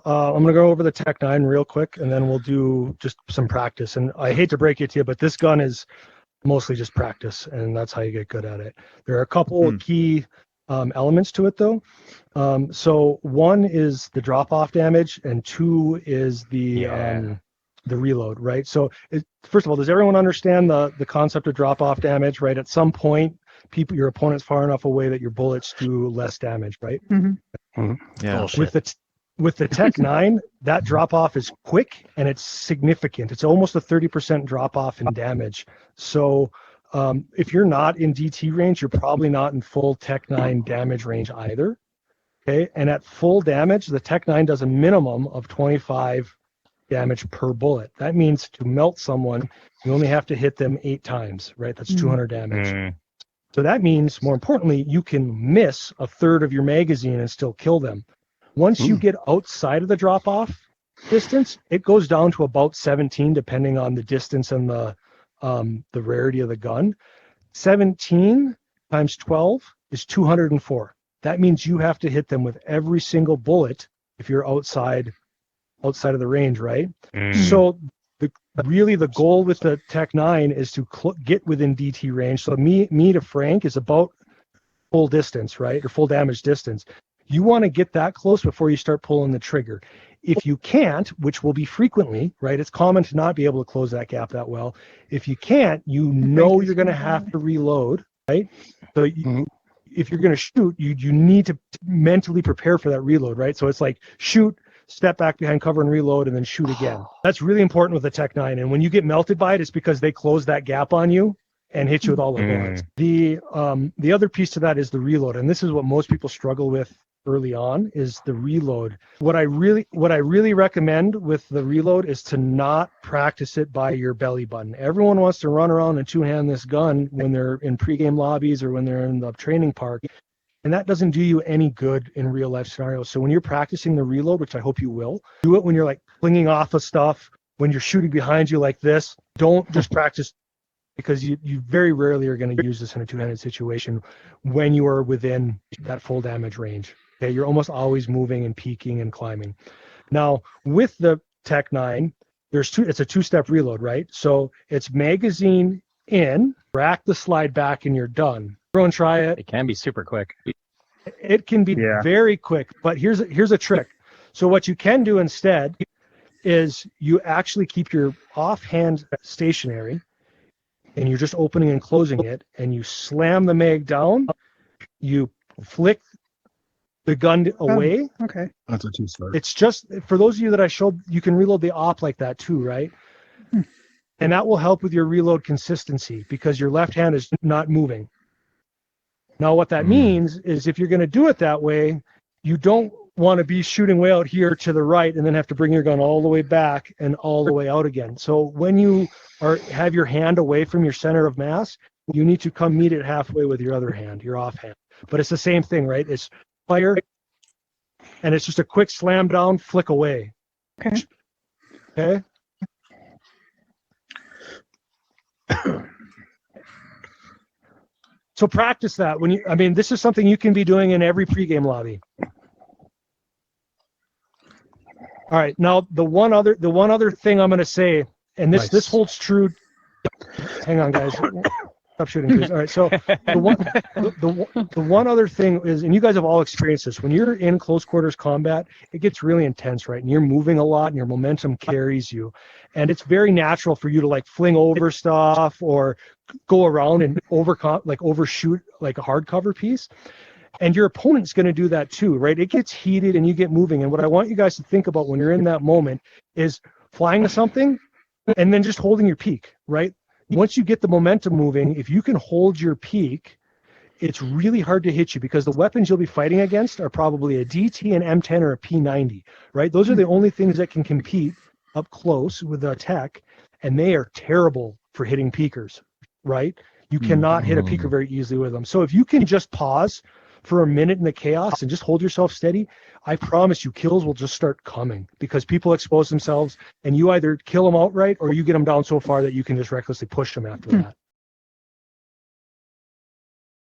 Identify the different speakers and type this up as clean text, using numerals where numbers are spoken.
Speaker 1: I'm going to go over the Tec-9 real quick, and then we'll do just some practice. And I hate to break it to you, but this gun is mostly just practice, and that's how you get good at it. There are a couple of key elements to it, though. So one is the drop-off damage, and two is the reload, right? So first of all, does everyone understand the concept of drop-off damage, right? At some point, your opponent's far enough away that your bullets do less damage, right?
Speaker 2: Mm-hmm. Mm-hmm. Yeah.
Speaker 1: With the Tec-9, that drop-off is quick and it's significant. It's almost a 30% drop-off in damage. So if you're not in DT range, you're probably not in full Tec-9 damage range either. Okay, and at full damage, the Tec-9 does a minimum of 25 damage per bullet. That means to melt someone, you only have to hit them 8 times, right? That's 200 damage. So that means, more importantly, you can miss a third of your magazine and still kill them. Once you get outside of the drop-off distance, it goes down to about 17, depending on the distance and the rarity of the gun. 17 times 12 is 204. That means you have to hit them with every single bullet if you're outside of the range, right? So the goal with the Tec-9 is to get within DT range. So me to Frank is about full distance, right? Or full damage distance. You want to get that close before you start pulling the trigger. If you can't, which will be frequently, right? It's common to not be able to close that gap that well. If you can't, you know you're going to have to reload, right? So if you're going to shoot, you need to mentally prepare for that reload, right? So it's like shoot, step back behind cover and reload, and then shoot again. That's really important with the Tec-9. And when you get melted by it, it's because they close that gap on you and hit you with all the bullets. The other piece to that is the reload, and this is what most people struggle with early on is the reload. What I really recommend with the reload is to not practice it by your belly button. Everyone wants to run around and two-hand this gun when they're in pregame lobbies or when they're in the training park, and that doesn't do you any good in real life scenarios. So when you're practicing the reload, which I hope you will, do it when you're like flinging off of stuff, when you're shooting behind you like this. Don't just practice, because you very rarely are going to use this in a two-handed situation when you are within that full damage range. Okay, you're almost always moving and peeking and climbing. Now, with the Tec-9, it's a two-step reload, right? So it's magazine in, rack the slide back, and you're done. Everyone try it.
Speaker 3: It can be super quick.
Speaker 1: It can be very quick, but here's a trick. So what you can do instead is you actually keep your offhand stationary, and you're just opening and closing it, and you slam the mag down, you flick the gun away.
Speaker 2: Okay.
Speaker 4: That's a two-start.
Speaker 1: It's just, for those of you that I showed, you can reload the op like that too, right? And that will help with your reload consistency because your left hand is not moving. Now, what that means is if you're going to do it that way, you don't want to be shooting way out here to the right and then have to bring your gun all the way back and all the way out again. So when you have your hand away from your center of mass, you need to come meet it halfway with your other hand, your offhand. But it's the same thing, right? It's fire, and it's just a quick slam down, flick away. Okay. So practice that this is something you can be doing in every pregame lobby. All right, now the one other thing I'm going to say, and this holds true. Hang on, guys. Stop shooting, please. All right, so the one other thing is, and you guys have all experienced this, when you're in close quarters combat, it gets really intense, right? And you're moving a lot, and your momentum carries you, and it's very natural for you to like fling over stuff or go around and overshoot like a hardcover piece. And your opponent's going to do that too, right? It gets heated and you get moving. And what I want you guys to think about when you're in that moment is flying to something and then just holding your peak, right? Once you get the momentum moving, if you can hold your peak, it's really hard to hit you because the weapons you'll be fighting against are probably a DT, an M10, or a P90, right? Those are the only things that can compete up close with the Tec, and they are terrible for hitting peakers, right? You cannot hit a peaker very easily with them. So if you can just pause for a minute in the chaos and just hold yourself steady, I promise you kills will just start coming because people expose themselves and you either kill them outright or you get them down so far that you can just recklessly push them after that.